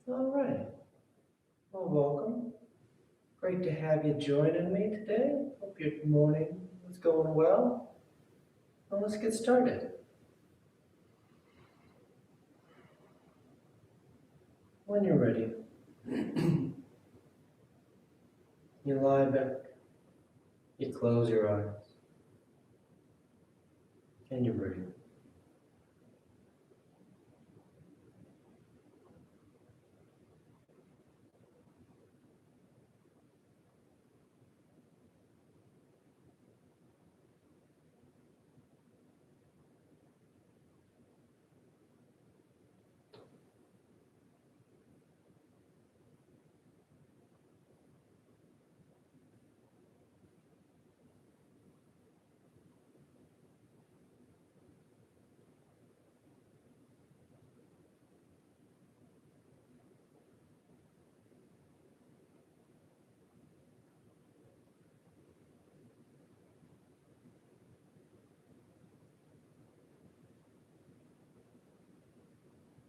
All right. Well, welcome. Great to have you joining me today. Hope your morning was going well. Well, let's get started. When you're ready, you lie back, you close your eyes, and you breathe.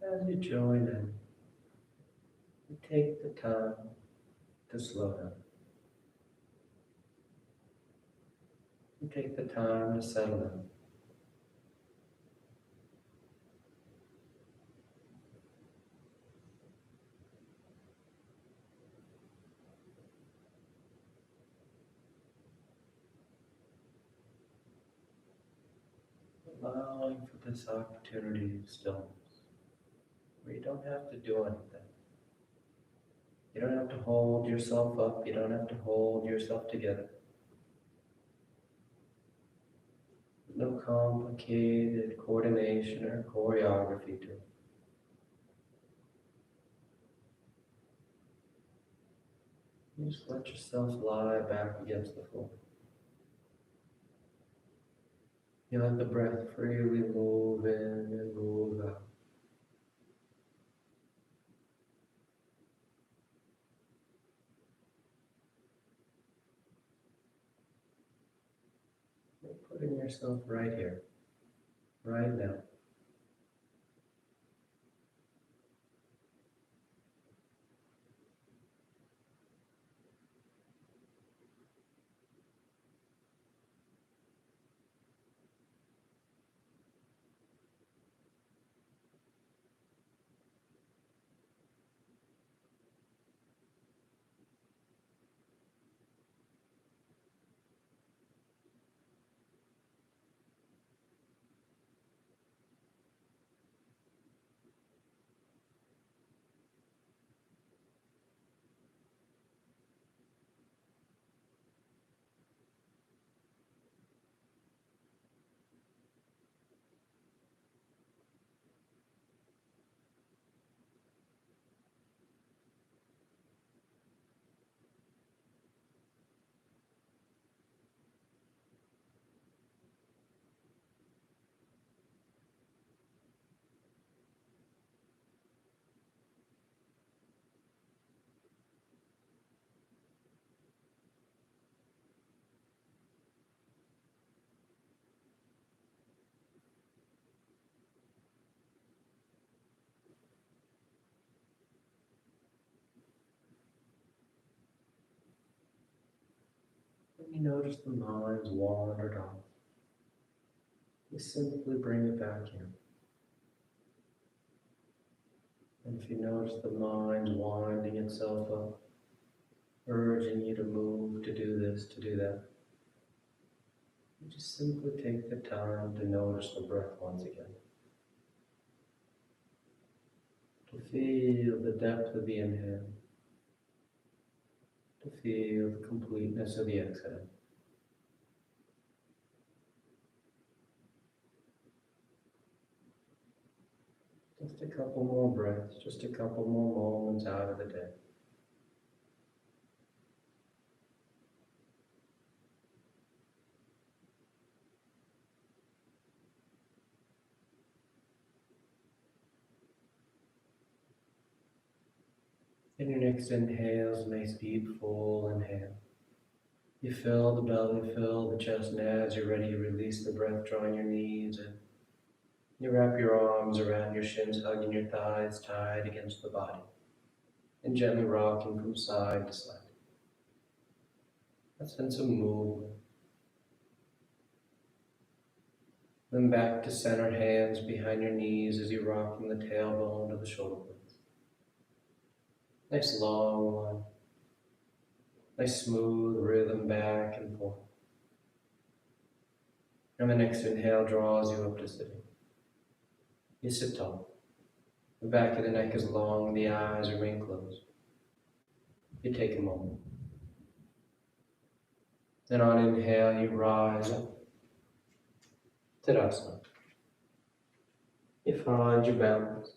As you join in, you take the time to slow down. You take the time to settle in. Allowing for this opportunity of stillness, where you don't have to do anything. You don't have to hold yourself up. You don't have to hold yourself together. No complicated coordination or choreography to it. You just let yourself lie back against the floor. You let the breath freely move in and move out. You're putting yourself right here, right now. When you notice the mind's wandered off, you simply bring it back in. And if you notice the mind winding itself up, urging you to move, to do this, to do that, you just simply take the time to notice the breath once again. To feel the depth of the inhale, to feel the completeness of the exhale. Just a couple more breaths, just a couple more moments out of the day. In your next inhales, nice deep full inhale. You fill the belly, fill the chest, and as you're ready, you release the breath, drawing your knees in. You wrap your arms around your shins, hugging your thighs tight against the body. and gently rocking from side to side. That sense of movement. Then back to centered hands behind your knees as you rock from the tailbone to the shoulder blades. Nice long line. Nice smooth rhythm back and forth. And the next inhale draws you up to sitting. You sit tall. The back of the neck is long, the eyes remain closed. You take a moment. Then on inhale, you rise up. Tadasana. You find your balance.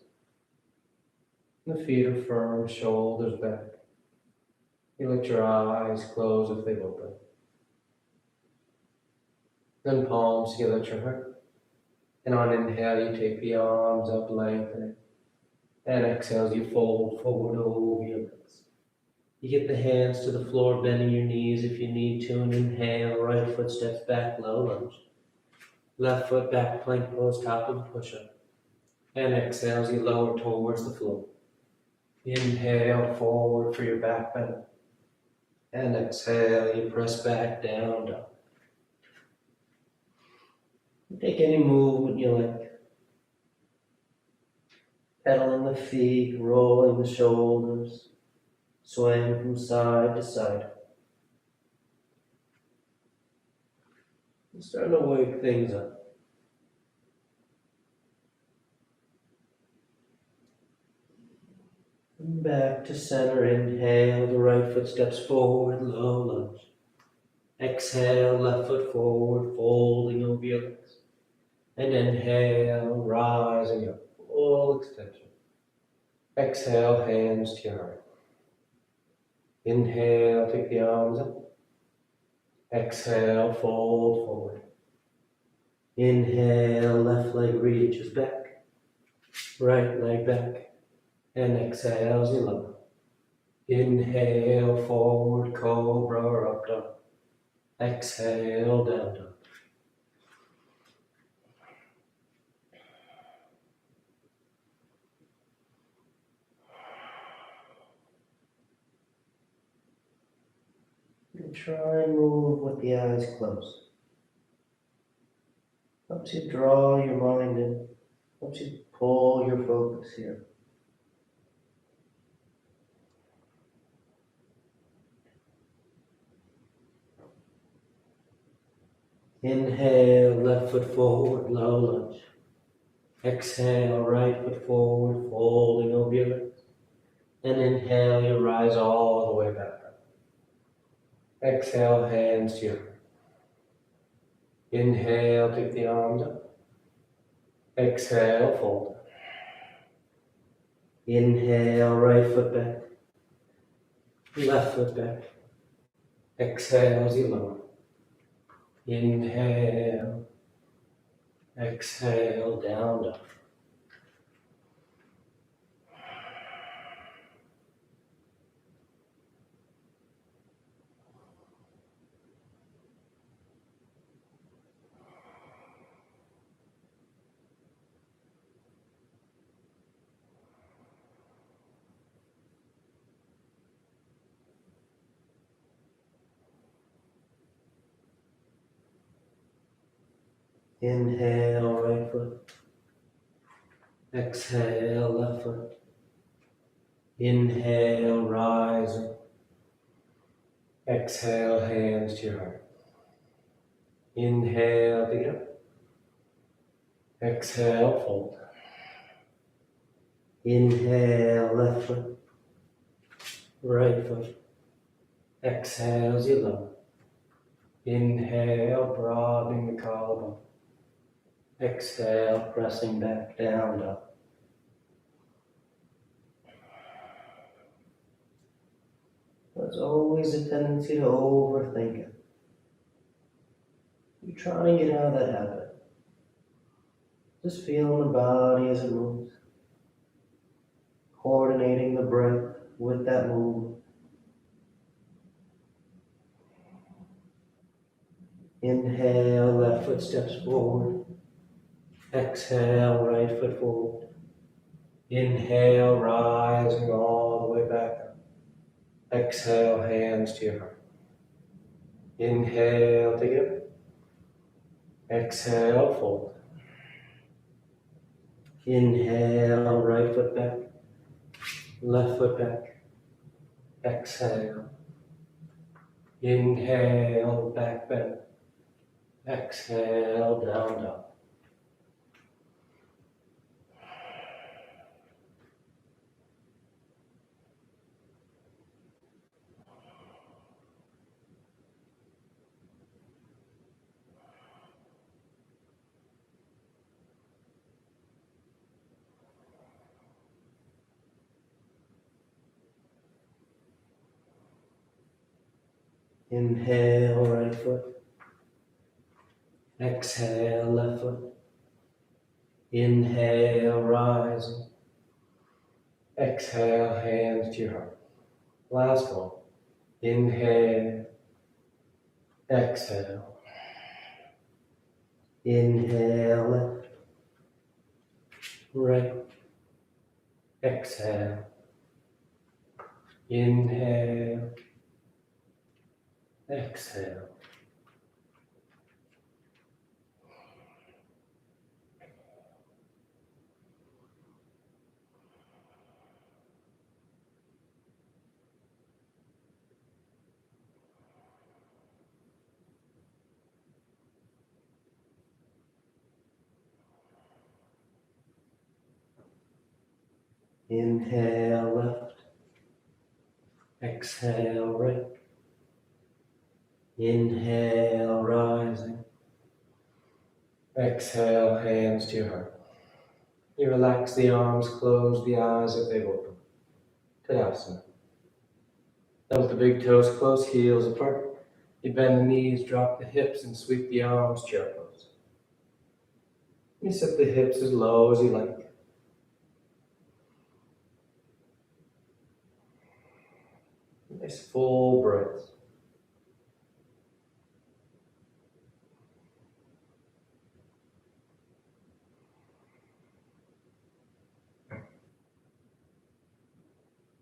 The feet are firm, shoulders back. You let your eyes close if they open. Then palms together at your heart. And on inhale, you take the arms up, lengthening. And exhale as you fold forward over your legs. You get the hands to the floor, bending your knees if you need to. And inhale, right foot steps back, low lunge. Left foot back, plank pose, top of the push-up. And exhale as you lower towards the floor. Inhale, forward for your back bend. And exhale, you press back, down, down. Take any movement you like. Pedaling the feet, rolling the shoulders, swaying from side to side. Starting to wake things up. And back to center, inhale, the right foot steps forward, low lunge. Exhale, left foot forward, folding over your legs. And inhale, rising up, full extension. Exhale, hands to your heart. Inhale, take the arms up. Exhale, fold forward. Inhale, left leg reaches back. Right leg back. And exhale as you lower. Inhale, forward, cobra or up dog. Exhale, down dog. And try and move with the eyes closed. Helps you draw your mind in. Helps you pull your focus here. Inhale, left foot forward, low lunge. Exhale, right foot forward, folding over your legs. And inhale, you rise all the way back up. Exhale, hands to your heart. Inhale, take the arms up. Exhale, fold. Inhale, right foot back. Left foot back. Exhale as you lower. Inhale. Exhale, down, down. Inhale, right foot. Exhale, left foot. Inhale, rising. Exhale, hands to your heart. Inhale, pick it up. Exhale, fold. Inhale, left foot. Right foot. Exhale as you lower. Inhale, broadening the collarbone. Exhale, pressing back down, down. There's always a tendency to overthink it. You try and get out of that habit. Just feeling the body as it moves. Coordinating the breath with that movement. Inhale, left foot steps forward. Exhale, right foot forward. Inhale, rising all the way back up. Exhale, hands to your heart. Inhale, take it up. Exhale, fold. Inhale, right foot back. Left foot back. Exhale. Inhale, back bend. Exhale, down dog. Inhale, right foot. Exhale, left foot. Inhale, rising. Exhale, hands to your heart. Last one. Inhale. Exhale. Inhale, left. Right. Exhale. Inhale. Exhale. Inhale, left. Exhale, right. Inhale, rising. Exhale, hands to your heart. You relax the arms, close the eyes if they open. Tadasana. Now with the big toes close, heels apart. You bend the knees, drop the hips, and sweep the arms, chair pose. You set the hips as low as you like. Nice full breath.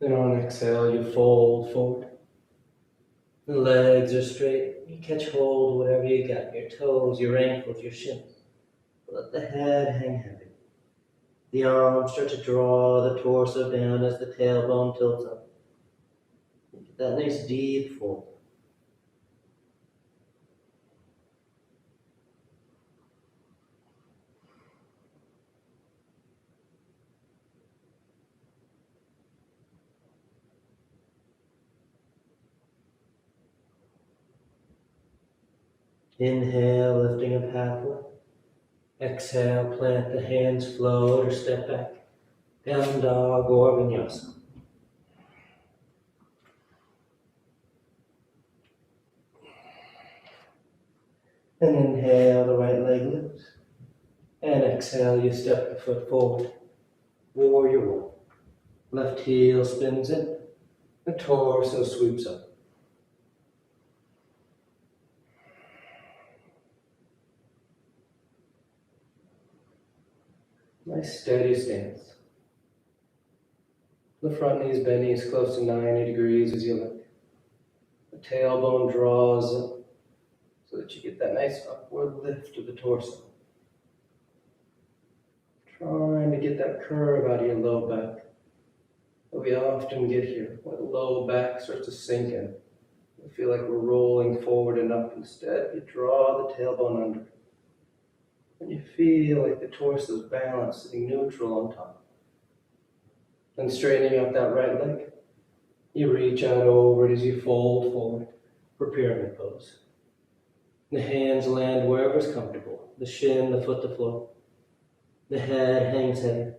Then on exhale, you fold forward. The legs are straight. You catch hold whatever you got, your toes, your ankles, your shins. Let the head hang heavy. The arms start to draw the torso down as the tailbone tilts up. Get that nice deep fold. Inhale, lifting up halfway. Exhale, plant the hands, float or step back. Down dog or vinyasa. And inhale, the right leg lifts. And exhale, you step the foot forward. Warrior one. Left heel spins in. The torso sweeps up. Nice steady stance. The front knees bending as close to 90 degrees as you like. The tailbone draws up so that you get that nice upward lift of the torso. Trying to get that curve out of your low back that we often get here when the low back starts to sink in. We feel like we're rolling forward and up. Instead, you draw the tailbone under. And you feel like the torso is balanced, sitting neutral on top. Then straightening up that right leg, you reach out over it as you fold forward for pyramid pose. The hands land wherever's comfortable. The shin, the foot, the floor. The head hangs heavy.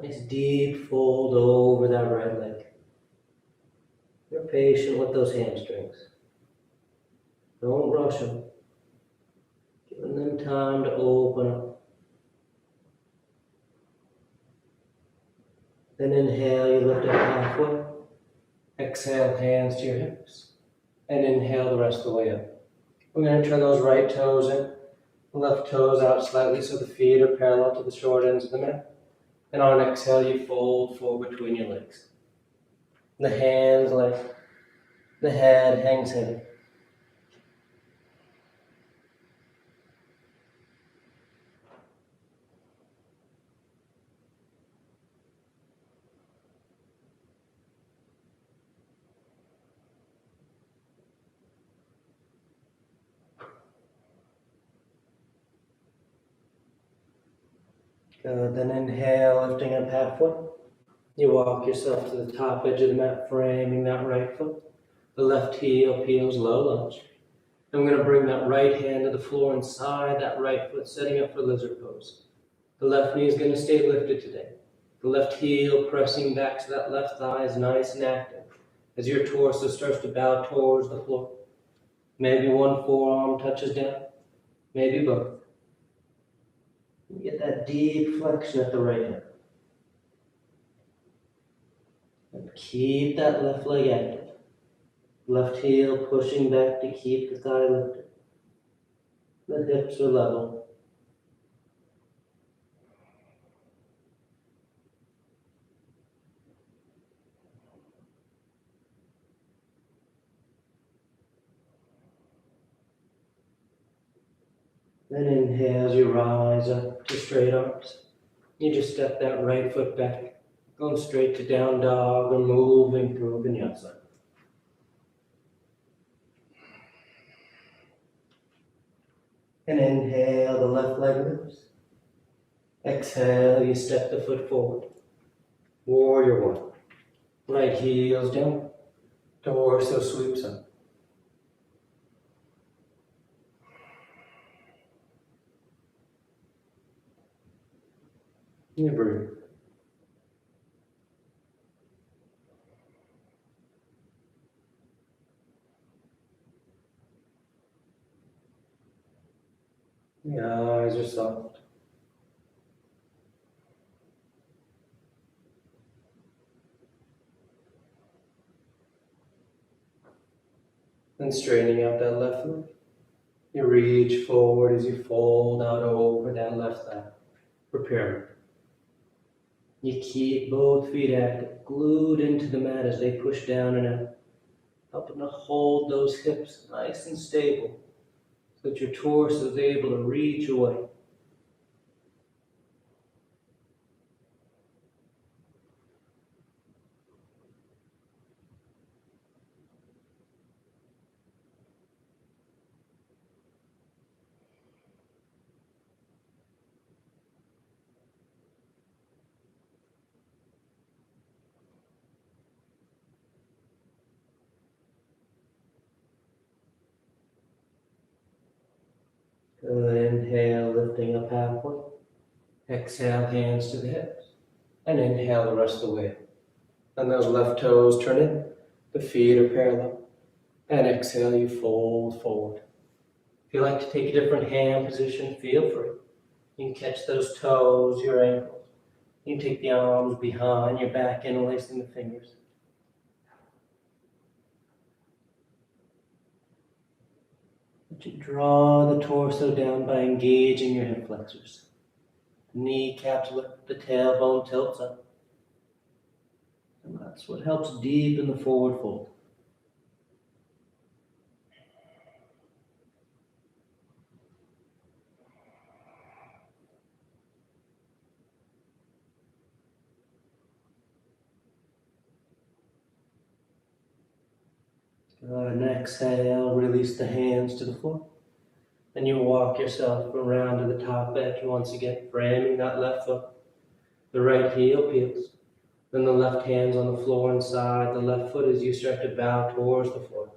Nice deep fold over that right leg. You're patient with those hamstrings. Don't rush them. Giving them time to open up. Then inhale, you lift up halfway. Exhale, hands to your hips. And inhale the rest of the way up. We're going to turn those right toes in. Left toes out slightly so the feet are parallel to the short ends of the mat. And on an exhale, you fold forward between your legs. The hands lift. The head hangs heavy. Good. Then inhale, lifting up halfway. You walk yourself to the top edge of the mat, framing that right foot. The left heel peels low lunge. And we're going to bring that right hand to the floor inside that right foot, setting up for lizard pose. The left knee is going to stay lifted today. The left heel pressing back to that left thigh is nice and active as your torso starts to bow towards the floor. Maybe one forearm touches down, maybe both. You get that deep flexion at the right hip. And keep that left leg active. Left heel pushing back to keep the thigh lifted. The hips are level. Then inhale as you rise up to straight arms. You just step that right foot back, going straight to down dog or moving through vinyasa. And inhale, the left leg lifts. Exhale, you step the foot forward. Warrior one. Right heels down, torso sweeps up. You breathe. The eyes are soft. And straightening out that left leg. You reach forward as you fold out over that left thigh for pyramid. You keep both feet active, glued into the mat as they push down and out, helping to hold those hips nice and stable so that your torso is able to reach away. Good. Inhale, lifting up halfway. Exhale, hands to the hips. And inhale the rest of the way. And those left toes turn in. The feet are parallel. And exhale, you fold forward. If you like to take a different hand position, feel free. You can catch those toes, your ankles. You can take the arms behind your back, interlacing the fingers. But you draw the torso down by engaging your hip flexors. The kneecaps lift, the tailbone tilts up. And that's what helps deepen the forward fold. And exhale, release the hands to the floor. And you walk yourself around to the top edge once again, framing that left foot. The right heel peels. Then the left hand's on the floor inside the left foot as you start to bow towards the floor.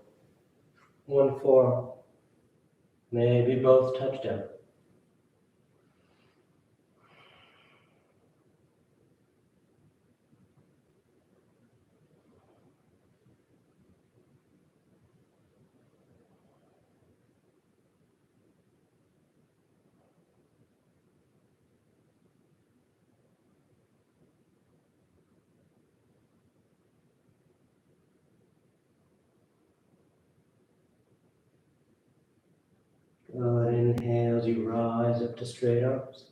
One forearm. Maybe both touch down. Good. Inhale as you rise up to straight arms.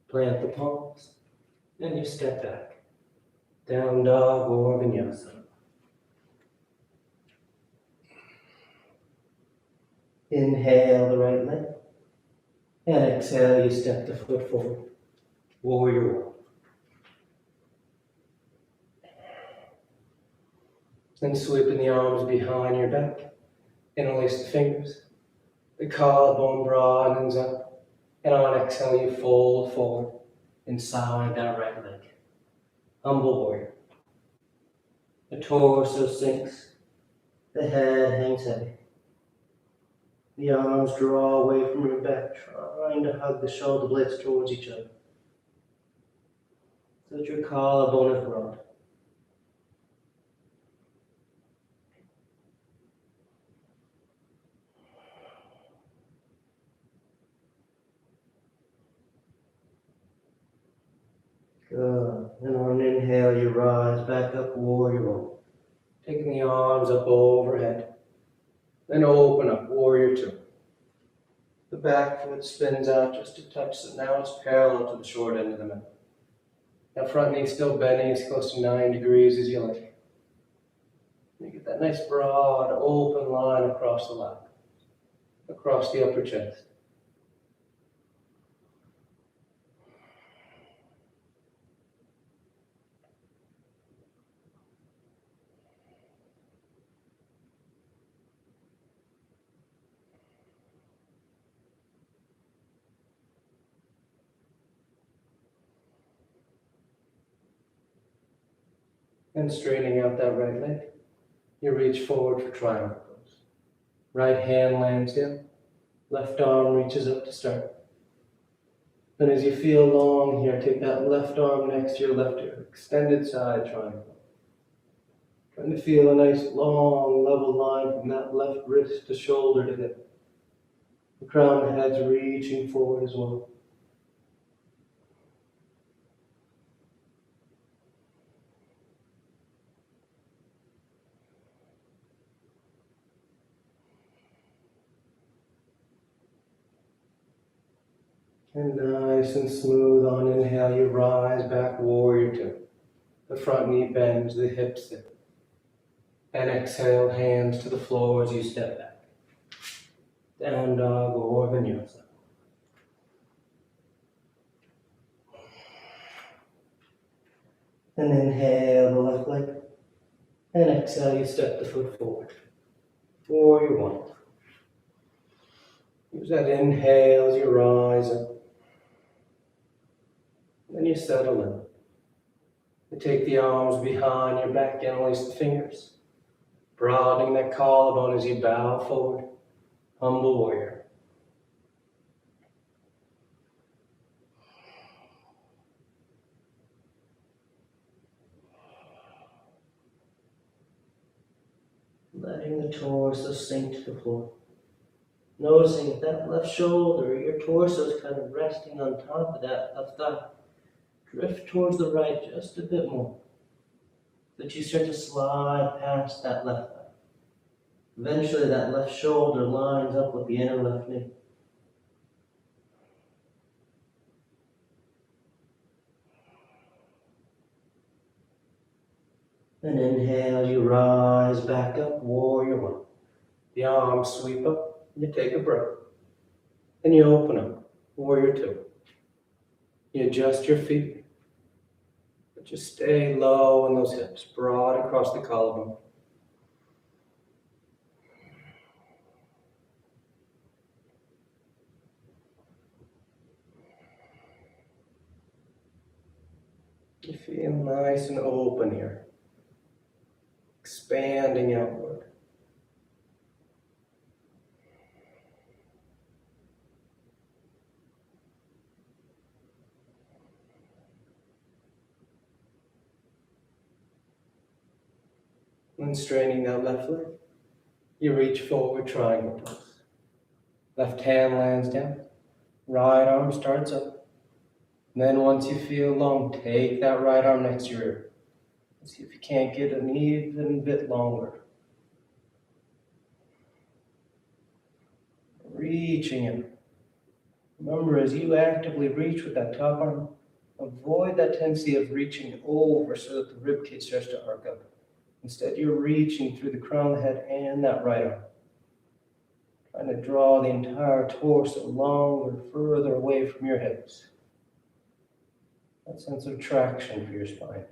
Plant the palms, and you step back. Down dog or vinyasa. Inhale the right leg, and exhale, you step the foot forward. Warrior one. Then sweeping the arms behind your back, interlace the fingers. The collarbone broadens up, and on exhale, you fold forward inside that right leg. Humble warrior. The torso sinks, the head hangs heavy. The arms draw away from your back, trying to hug the shoulder blades towards each other, so that your collarbone is broad. Good. And on an inhale, you rise back up, warrior one. Taking the arms up overhead. Then open up, warrior two. The back foot spins out just a touch, so now it's parallel to the short end of the mat. That front knee still bending, it's close to 9 degrees as you like. You get that nice broad, open line across the lap, across the upper chest. And straightening out that right leg, you reach forward for triangle pose. Right hand lands down, left arm reaches up to start. Then as you feel long here, take that left arm next to your left ear, extended side triangle. Trying to feel a nice long level line from that left wrist to shoulder to hip. The crown of the head's reaching forward as well. And nice and smooth on inhale, you rise back, warrior two. The front knee bends, the hips sit. And exhale, hands to the floor as you step back. Down dog or vinyasa. And inhale the left leg. And exhale, you step the foot forward. Warrior one. Use that inhale as you rise up. Then you settle in. You take the arms behind your back, interlace the fingers. Broadening that collarbone as you bow forward. Humble warrior. Letting the torso sink to the floor. Noticing that left shoulder, your torso is kind of resting on top of that left thigh. Drift towards the right just a bit more. So that you start to slide past that left thigh. Eventually that left shoulder lines up with the inner left knee. And inhale, you rise back up, warrior one. The arms sweep up, you take a breath. Then you open up, warrior two. You adjust your feet, but just stay low in those hips, broad across the collarbone. You feel nice and open here, expanding outward. When straining that left leg, you reach forward, triangle pose. Left hand lands down, right arm starts up. And then once you feel long, take that right arm next to your ear. See if you can't get an even bit longer. Reaching in. Remember, as you actively reach with that top arm, avoid that tendency of reaching over so that the rib cage starts to arc up. Instead, you're reaching through the crown of the head and that right arm, trying to draw the entire torso longer, further away from your hips. That sense of traction for your spine.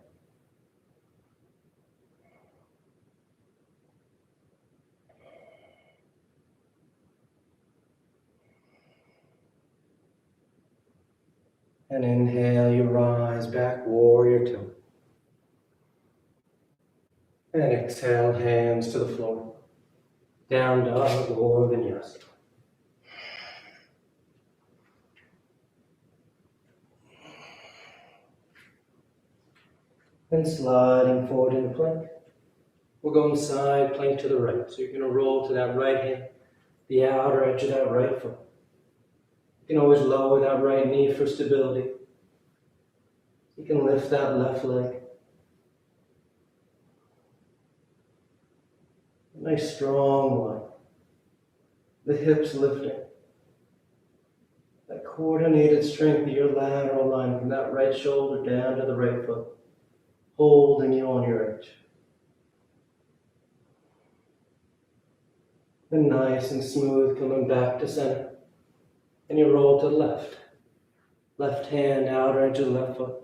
And inhale, you rise back, warrior two. And exhale, hands to the floor. Down dog or vinyasa. And sliding forward into plank. We're going side plank to the right. So you're going to roll to that right hand, the outer edge of that right foot. You can always lower that right knee for stability. You can lift that left leg. Nice strong one. The hips lifting. That coordinated strength of your lateral line from that right shoulder down to the right foot. Holding you on your edge. And nice and smooth coming back to center. And you roll to the left. Left hand, outer edge of the left foot.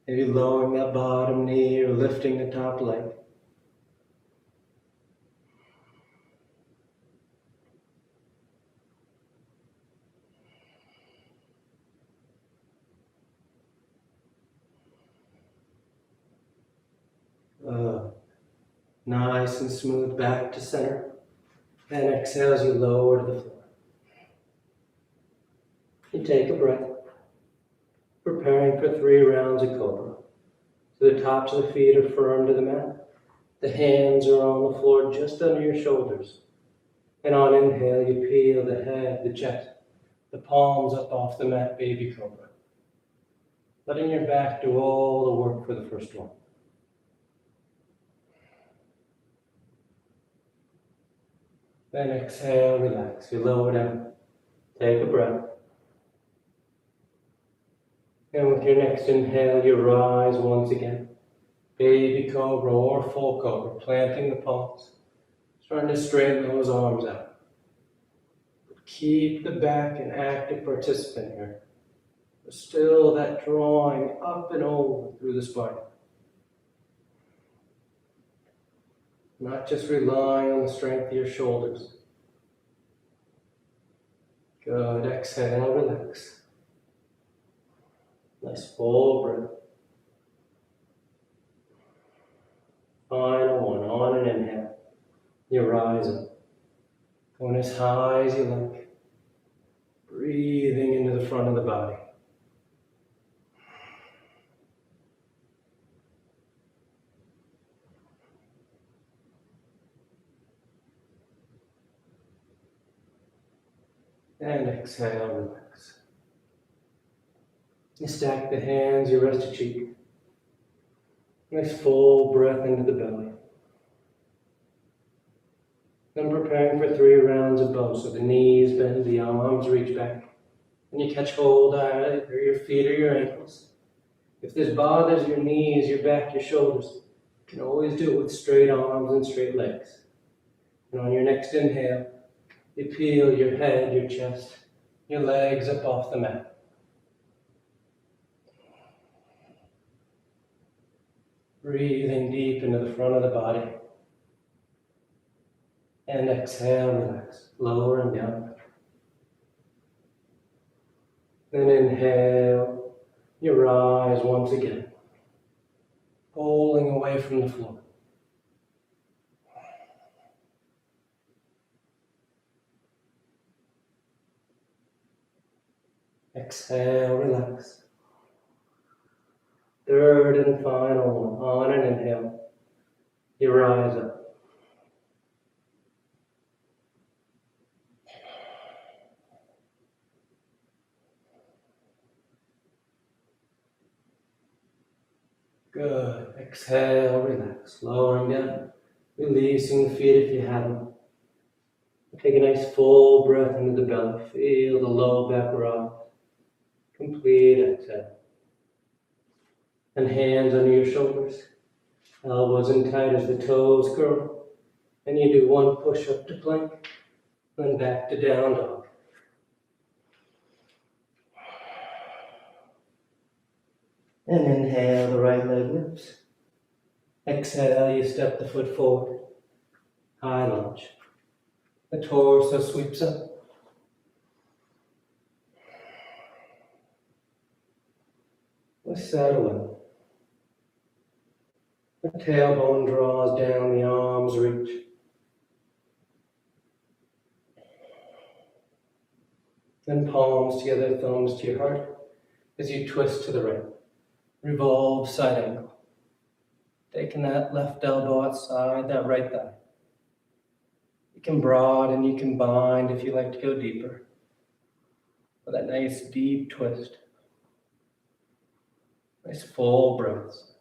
Maybe lowering that bottom knee or lifting the top leg. Nice and smooth back to center. And exhale as you lower to the floor. You take a breath. Preparing for 3 rounds of Cobra. So the tops of the feet are firm to the mat. The hands are on the floor just under your shoulders. And on inhale, you peel the head, the chest, the palms up off the mat, baby Cobra. Letting your back do all the work for the first one. Then exhale, relax. You lower down. Take a breath. And with your next inhale, you rise once again. Baby Cobra or full Cobra, planting the palms. Starting to straighten those arms out. Keep the back an active participant here. But still that drawing up and over through the spine. Not just relying on the strength of your shoulders. Good. Exhale, relax. Nice full breath. Final one. On an inhale. You rise up. Going as high as you like. Breathing into the front of the body. And exhale, relax. You stack the hands, you rest a cheek. Nice full breath into the belly. Then preparing for 3 rounds of bow. So the knees bend, the arms reach back. And you catch hold either your feet or your ankles. If this bothers your knees, your back, your shoulders, you can always do it with straight arms and straight legs. And on your next inhale, you peel your head, your chest, your legs up off the mat. Breathing deep into the front of the body. And exhale, relax, lower and down. Then inhale, you rise once again, pulling away from the floor. Exhale, relax. Third and final one, on an inhale, you rise up. Good. Exhale, relax. Lowering down. Releasing the feet if you have them. Take a nice full breath into the belly. Feel the low back rise. Complete exhale. And hands under your shoulders. Elbows in tight as the toes curl. And you do one push up to plank. Then back to down dog. And inhale, the right leg lifts. Exhale, you step the foot forward. High lunge. The torso sweeps up. Let's settle in. The tailbone draws down, the arms reach. Then palms together, thumbs to your heart as you twist to the right. Revolve side angle. Taking that left elbow outside, that right thigh. You can broaden, you can bind if you like to go deeper. With that nice deep twist. Nice full breaths.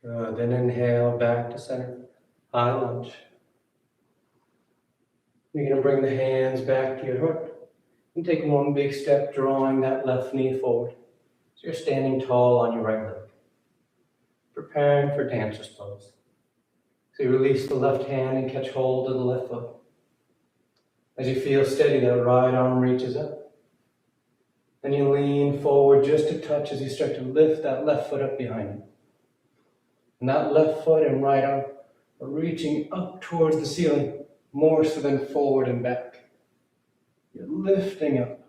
Good. Then inhale back to center. High lunge. You're going to bring the hands back to your heart. And take one big step, drawing that left knee forward. So you're standing tall on your right leg. Preparing for dancer's pose. So you release the left hand and catch hold of the left foot. As you feel steady, that right arm reaches up. Then you lean forward just a touch as you start to lift that left foot up behind you. And that left foot and right arm are reaching up towards the ceiling, more so than forward and back. You're lifting up.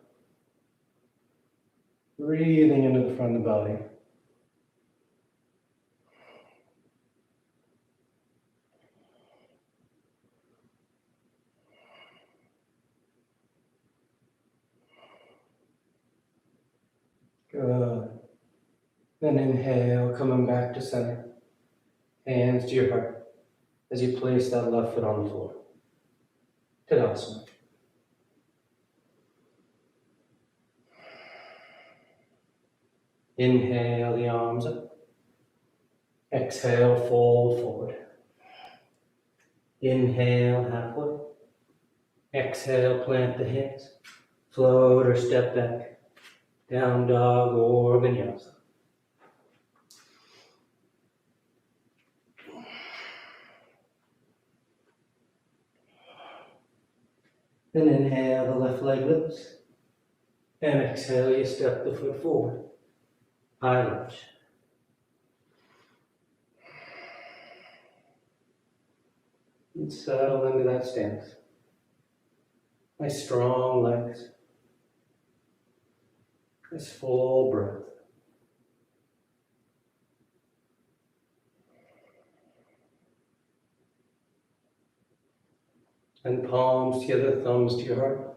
Breathing into the front of the body. Good. Then inhale, coming back to center. Hands to your heart as you place that left foot on the floor. Tadasana. Inhale the arms up. Exhale, fold forward. Inhale, halfway. Exhale, plant the hands. Float or step back. Down dog or vinyasa. Then inhale, the left leg lifts. And exhale, you step the foot forward. High lunge. And settle into that stance. Nice strong legs. Nice full breath. And palms together, thumbs to your heart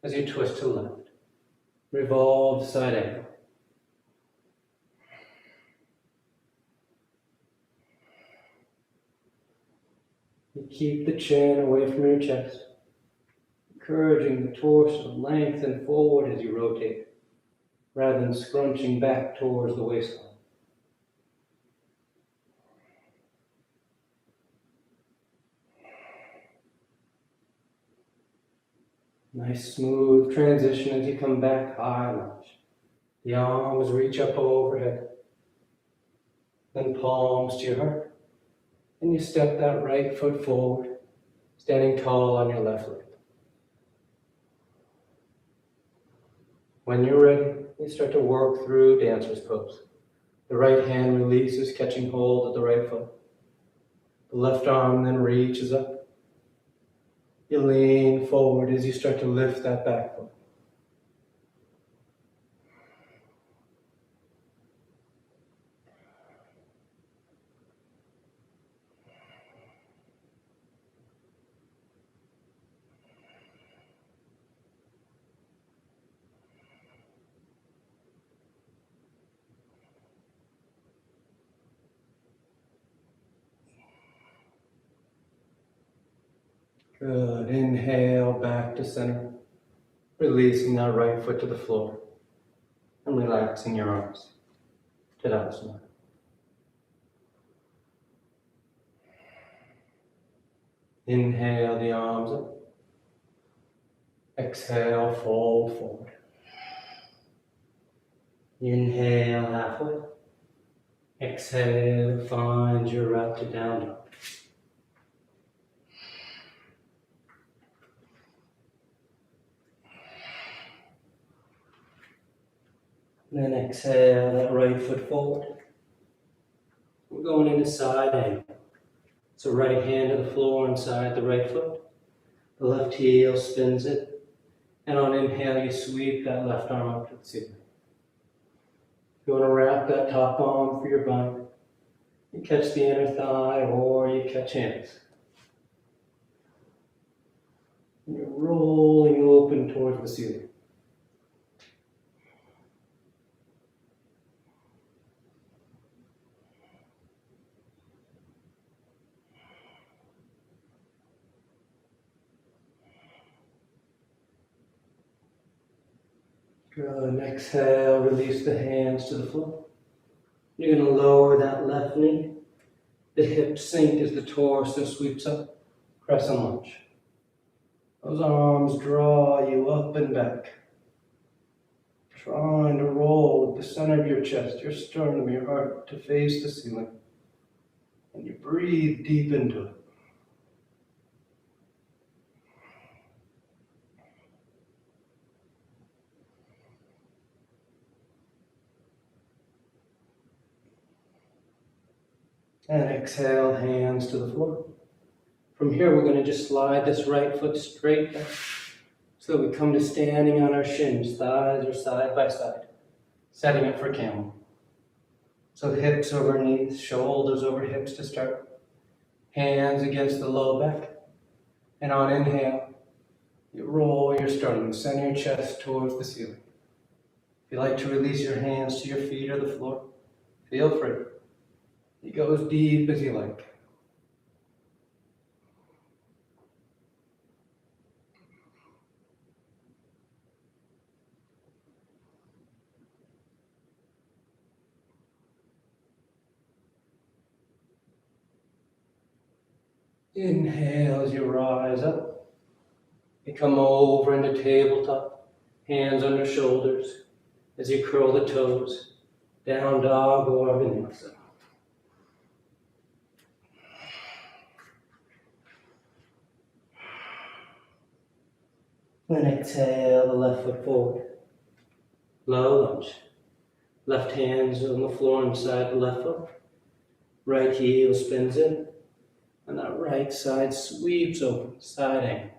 as you twist to the left. Revolve side angle. You keep the chin away from your chest, encouraging the torso to lengthen forward as you rotate, rather than scrunching back towards the waistline. Nice smooth transition as you come back, high lunge. The arms reach up overhead. Then palms to your heart. And you step that right foot forward, standing tall on your left leg. When you're ready, you start to work through dancer's pose. The right hand releases, catching hold of the right foot. The left arm then reaches up. You lean forward as you start to lift that back foot. Good. Inhale back to center. Releasing that right foot to the floor. And relaxing your arms. Tadasana. Inhale the arms up. Exhale, fold forward. Inhale halfway. Exhale, find your route to down dog. Then exhale that right foot forward. We're going into side angle. So right hand to the floor inside the right foot. The left heel spins it. And on inhale, you sweep that left arm up to the ceiling. You want to wrap that top arm for your bind. You catch the inner thigh or you catch hands. And you're rolling open towards the ceiling. Good. Exhale, release the hands to the floor. You're going to lower that left knee. The hips sink as the torso sweeps up. Crescent lunge. Those arms draw you up and back. Trying to roll at the center of your chest, your sternum, your heart to face the ceiling. And you breathe deep into it. And exhale, hands to the floor. From here, we're going to just slide this right foot straight back so that we come to standing on our shins. Thighs are side by side, setting up for camel. So hips over knees, shoulders over hips to start. Hands against the low back. And on inhale, you roll your sternum, send your chest towards the ceiling. If you like to release your hands to your feet or the floor, feel free. You go as deep as you like. Inhale as you rise up. You come over into tabletop, hands under shoulders as you curl the toes, down dog or vinyasa. Then exhale the left foot forward. Low lunge. Left hand's on the floor inside the left foot. Right heel spins in. And that right side sweeps open, side angle.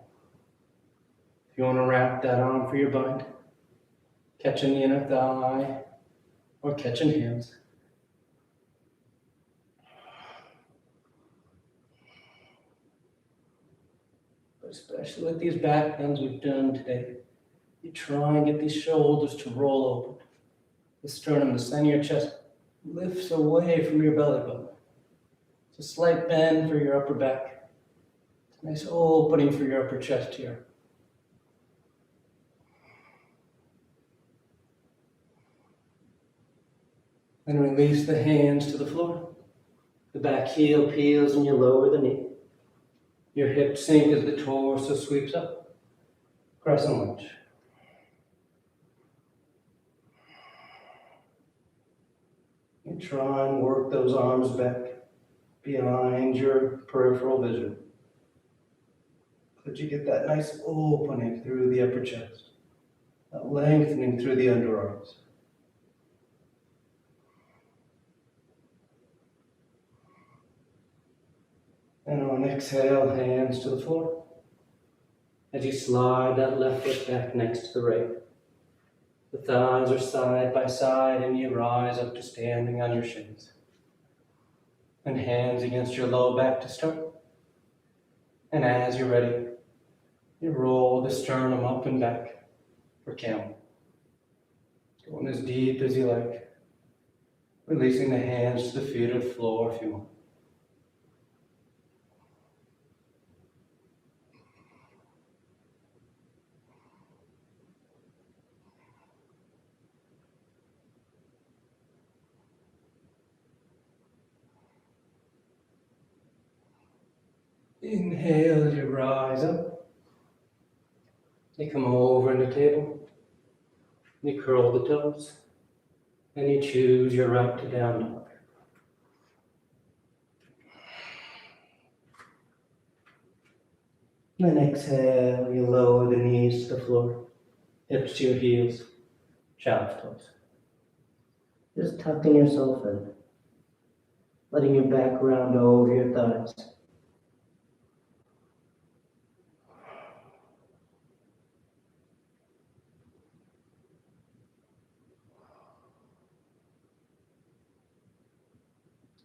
If you want to wrap that arm for your bind, catching the inner thigh or catching hands. But especially with these back bends we've done today, you try and get these shoulders to roll open. The sternum, the center of your chest, lifts away from your belly button. It's a slight bend for your upper back. It's a nice opening for your upper chest here. Then release the hands to the floor. The back heel peels and you lower the knee. Your hips sink as the torso sweeps up. Crescent lunge. And try and work those arms back behind your peripheral vision. Could you get that nice opening through the upper chest, that lengthening through the underarms. And on exhale, hands to the floor. As you slide that left foot back next to the right. The thighs are side by side and you rise up to standing on your shins. And hands against your low back to start. And as you're ready, you roll the sternum up and back for camel. Going as deep as you like. Releasing the hands to the feet or the floor if you want. Inhale, you rise up. You come over in the table. You curl the toes. And you choose your up to down dog. Then exhale, you lower the knees to the floor. Hips to your heels. Child's pose. Just tucking yourself in. Letting your back round over your thighs.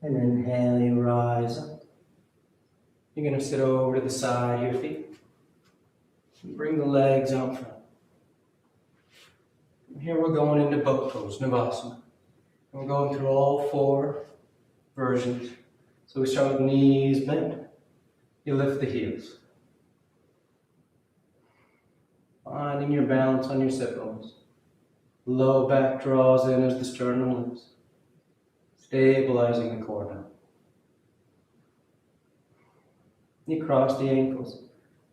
And inhale, you rise up. You're going to sit over to the side of your feet. Bring the legs out front. And here we're going into boat pose, Navasana. And we're going through all 4 versions. So we start with knees bent. You lift the heels. Finding your balance on your sit bones. Low back draws in as the sternum lifts. Stabilizing the core now. You cross the ankles.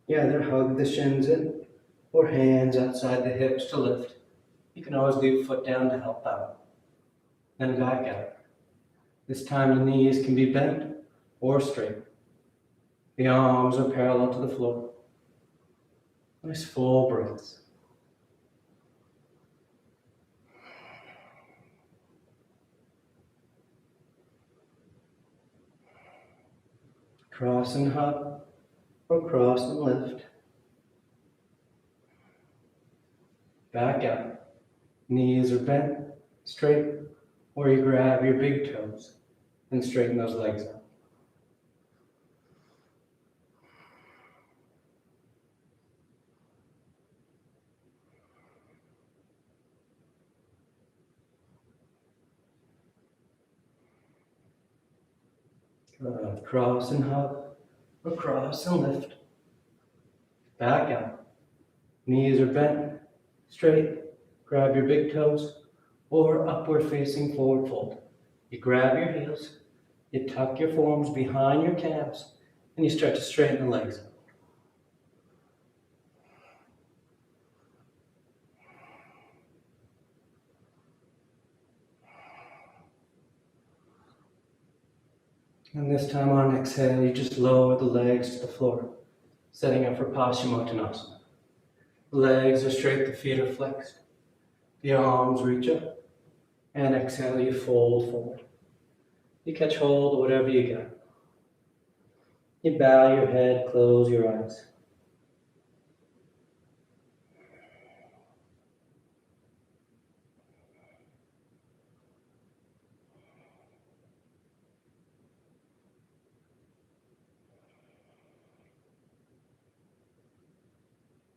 You either hug the shins in or hands outside the hips to lift. You can always leave a foot down to help out. Then back out. This time the knees can be bent or straight. The arms are parallel to the floor. Nice full breaths. Cross and hug, or cross and lift. Back out. Knees are bent, straight, or you grab your big toes and straighten those legs out. Cross and hug, or cross and lift. Back out. Knees are bent, straight. Grab your big toes, or upward facing forward fold. You grab your heels, you tuck your forearms behind your calves, and you start to straighten the legs out. And this time on exhale, you just lower the legs to the floor, setting up for Paschimottanasana. The legs are straight, the feet are flexed. The arms reach up. And exhale, you fold forward. You catch hold of whatever you got. You bow your head, close your eyes.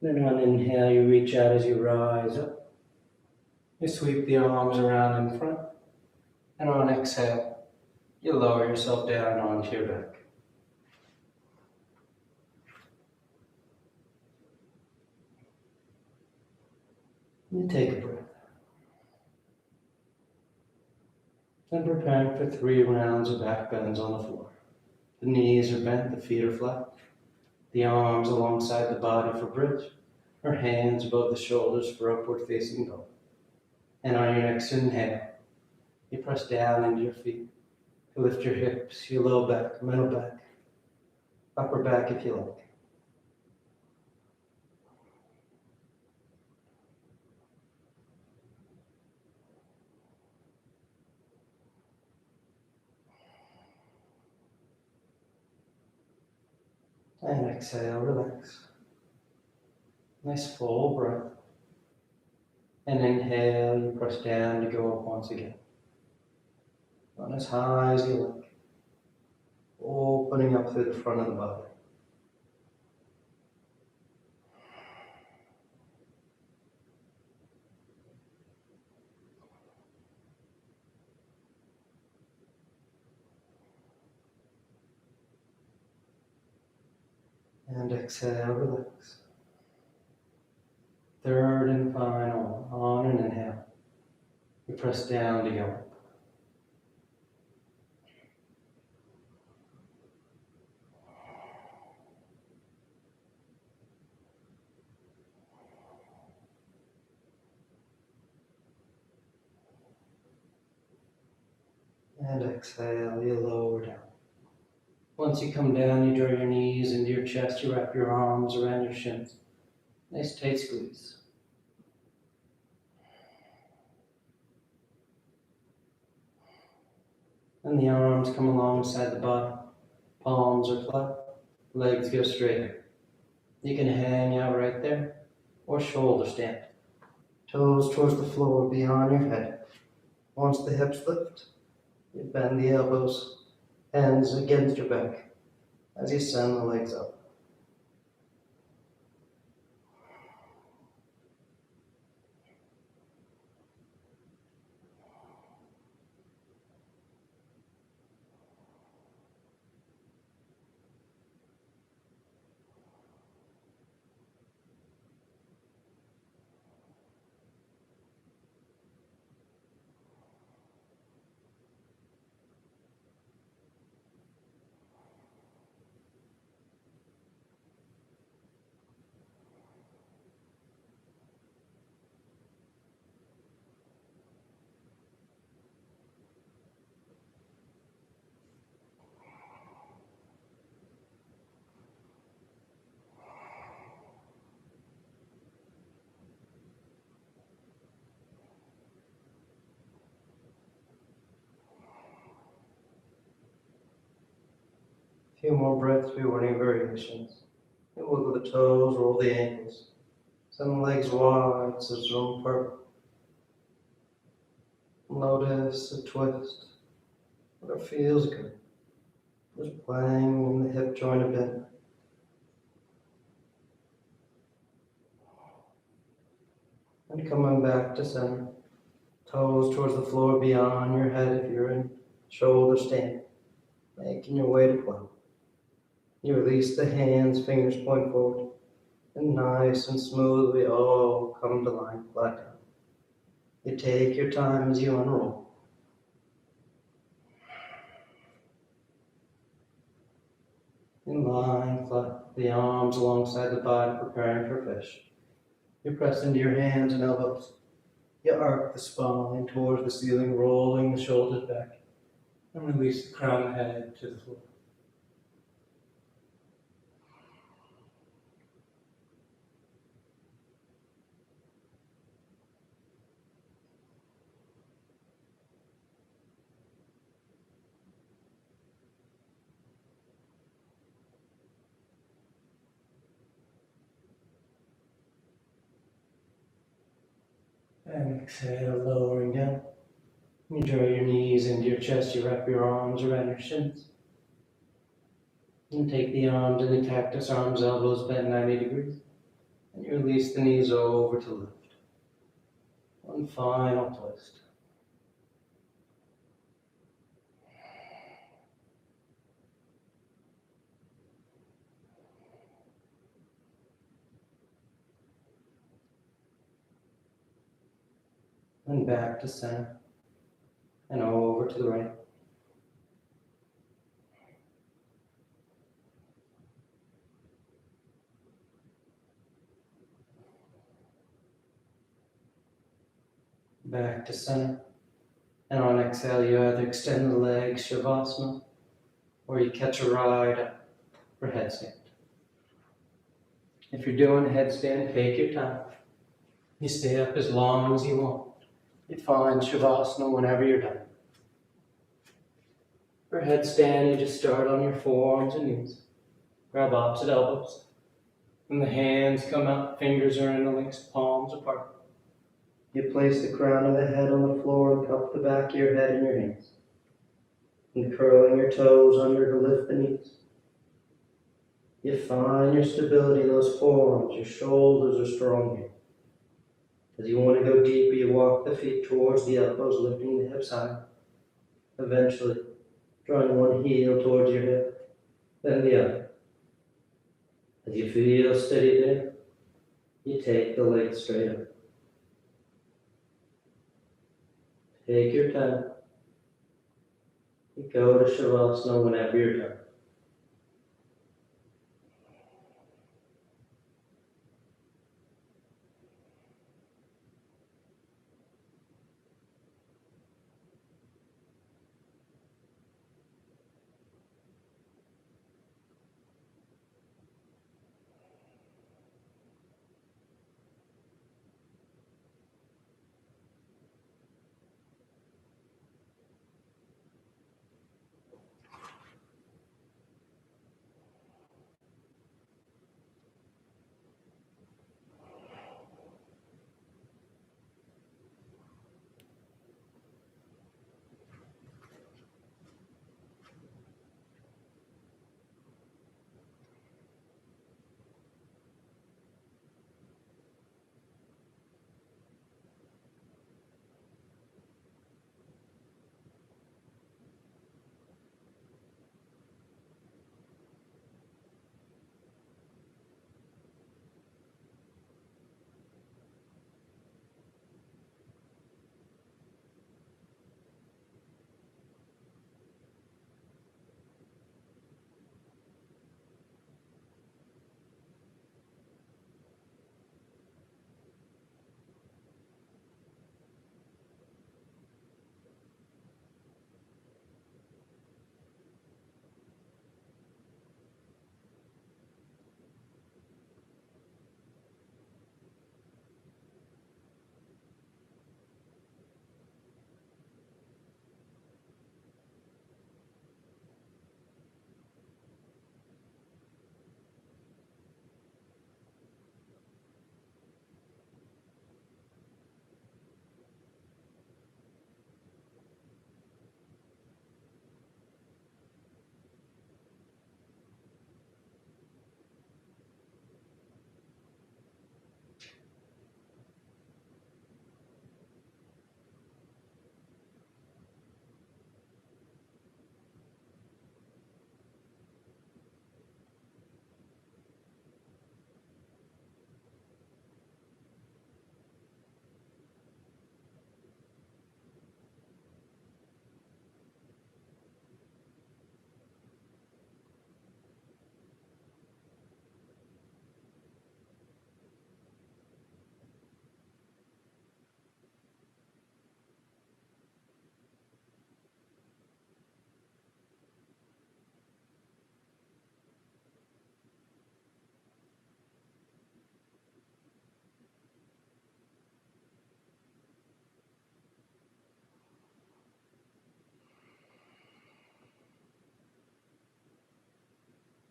Then on inhale, you reach out as you rise up. You sweep the arms around in front. And on exhale, you lower yourself down onto your back. You take a breath. Then preparing for 3 rounds of back bends on the floor. The knees are bent, the feet are flat. The arms alongside the body for bridge, or hands above the shoulders for upward facing dog. And on your next inhale, you press down into your feet. You lift your hips, your low back, middle back, upper back if you like. And exhale, relax. Nice full breath. And inhale, you press down to go up once again. Run as high as you like. Opening up through the front of the body. And exhale, relax. Third and final, on an inhale. You press down to go up. And exhale, you lower down. Once you come down, you draw your knees into your chest, you wrap your arms around your shins. Nice tight squeeze. And the arms come alongside the body. Palms are flat, legs go straight. You can hang out right there, or shoulder stand. Toes towards the floor beyond your head. Once the hips lift, you bend the elbows, hands against your back as you send the legs up. A few more breaths before any variations. You wiggle the toes, roll the ankles. Send the legs wide so there's room for notice a twist. Whatever feels good. Just playing in the hip joint a bit. And coming back to center. Toes towards the floor beyond your head if you're in shoulder stand. Making your way to plank. You release the hands, fingers point forward. And nice and smooth, we all come to lying flat down. You take your time as you unroll. In lying flat, the arms alongside the body, preparing for fish. You press into your hands and elbows. You arc the spine towards the ceiling, rolling the shoulders back. And release the crown of the head to the floor. And exhale, lowering down. You draw your knees into your chest, you wrap your arms around your shins. And take the arms in the cactus, arms, elbows bent 90 degrees. And you release the knees over to lift. One final twist. And back to center. And over to the right. Back to center. And on exhale, you either extend the legs, Shavasana, or you catch a ride up for headstand. If you're doing a headstand, take your time. You stay up as long as you want. You find Shavasana whenever you're done. For headstand, you just start on your forearms and knees. Grab opposite elbows. And the hands come out, fingers are interlaced, palms apart. You place the crown of the head on the floor and cup the back of your head in your hands. And curling your toes under to lift the knees. You find your stability in those forearms, your shoulders are strong here. As you want to go deeper, you walk the feet towards the elbows, lifting the hips high. Eventually, drawing one heel towards your hip, then the other. As you feel steady there, you take the legs straight up. Take your time. You go to Shavasana whenever you're done.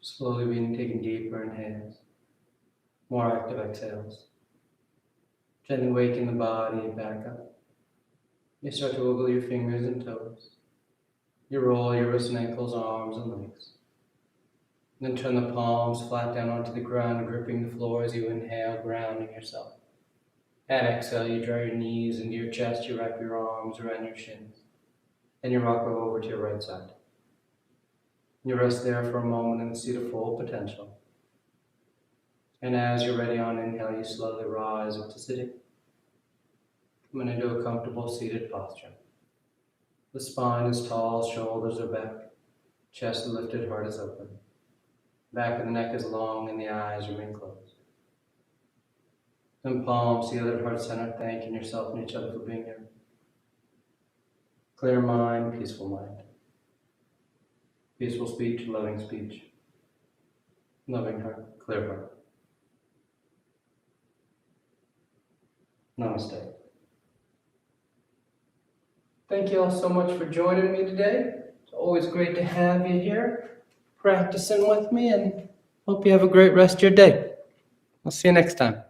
Slowly taking deeper inhales, more active exhales. Gently waking the body back up. You start to wiggle your fingers and toes. You roll your wrists and ankles, arms and legs. Then turn the palms flat down onto the ground, gripping the floor as you inhale, grounding yourself. And exhale, you draw your knees into your chest, you wrap your arms around your shins. Then you rock over to your right side. You rest there for a moment in the seat of full potential. And as you're ready on inhale, you slowly rise up to sitting. I'm going to do a comfortable seated posture. The spine is tall, shoulders are back, chest is lifted, heart is open. Back of the neck is long and the eyes remain closed. Then palms together at heart center, thanking yourself and each other for being here. Clear mind, peaceful mind. Peaceful speech, loving speech. Loving heart, clear heart. Namaste. Thank you all so much for joining me today. It's always great to have you here, practicing with me, and hope you have a great rest of your day. I'll see you next time.